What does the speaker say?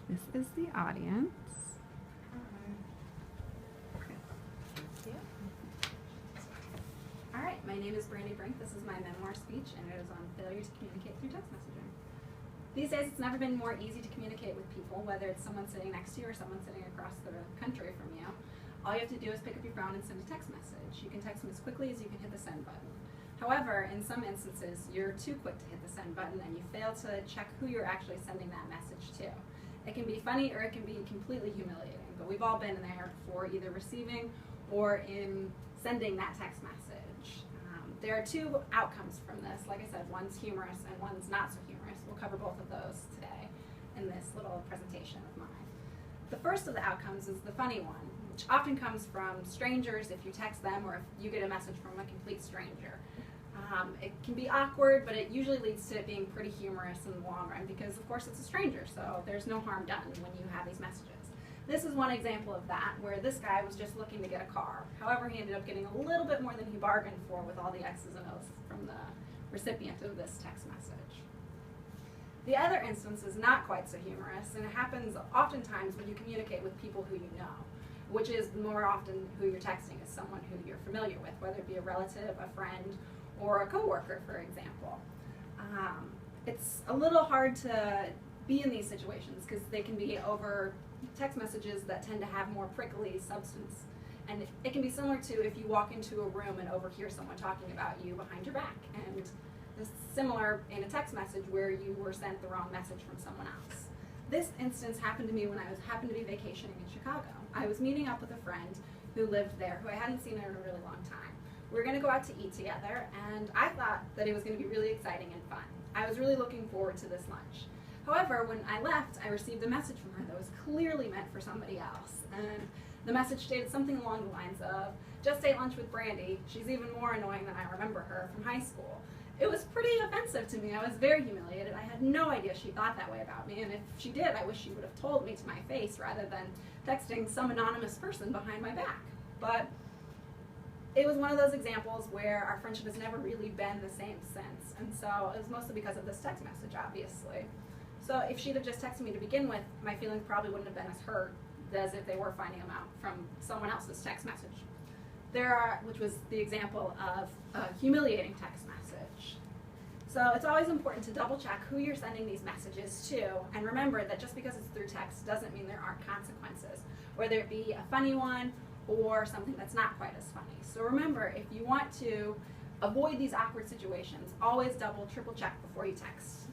This is the audience. All right, my name is Brandy Brink. This is my memoir speech, and it is on failure to communicate through text messaging. These days, it's never been more easy to communicate with people, whether it's someone sitting next to you or someone sitting across the country from you. All you have to do is pick up your phone and send a text message. You can text them as quickly as you can hit the send button. However, in some instances, you're too quick to hit the send button and you fail to check who you're actually sending that message to. It can be funny or it can be completely humiliating, but we've all been there before, either receiving or in sending that text message. There are two outcomes from this. Like I said, one's humorous and one's not so humorous. We'll cover both of those today in this little presentation of mine. The first of the outcomes is the funny one, which often comes from strangers if you text them or if you get a message from a complete stranger. It can be awkward, but it usually leads to it being pretty humorous in the long run because, of course, it's a stranger, so there's no harm done when you have these messages. This is one example of that, where this guy was just looking to get a car. However, he ended up getting a little bit more than he bargained for with all the X's and O's from the recipient of this text message. The other instance is not quite so humorous, and it happens oftentimes when you communicate with people who you know, which is more often who you're texting is someone who you're familiar with, whether it be a relative, a friend, or a coworker, for example. It's a little hard to be in these situations because they can be over text messages that tend to have more prickly substance. And it can be similar to if you walk into a room and overhear someone talking about you behind your back. And it's similar in a text message where you were sent the wrong message from someone else. This instance happened to me when I happened to be vacationing in Chicago. I was meeting up with a friend who lived there, who I hadn't seen in a really long time. We were going to go out to eat together, and I thought that it was going to be really exciting and fun. I was really looking forward to this lunch. However, when I left, I received a message from her that was clearly meant for somebody else. And the message stated something along the lines of, "Just ate lunch with Brandy. She's even more annoying than I remember her from high school." It was pretty offensive to me. I was very humiliated. I had no idea she thought that way about me, and if she did, I wish she would have told me to my face rather than texting some anonymous person behind my back. But it was one of those examples where our friendship has never really been the same since, and so it was mostly because of this text message, obviously. So if she'd have just texted me to begin with, my feelings probably wouldn't have been as hurt as if they were finding them out from someone else's text message. Which was the example of a humiliating text message. So it's always important to double check who you're sending these messages to, and remember that just because it's through text doesn't mean there aren't consequences, whether it be a funny one or something that's not quite as funny. So remember, if you want to avoid these awkward situations, always double, triple check before you text.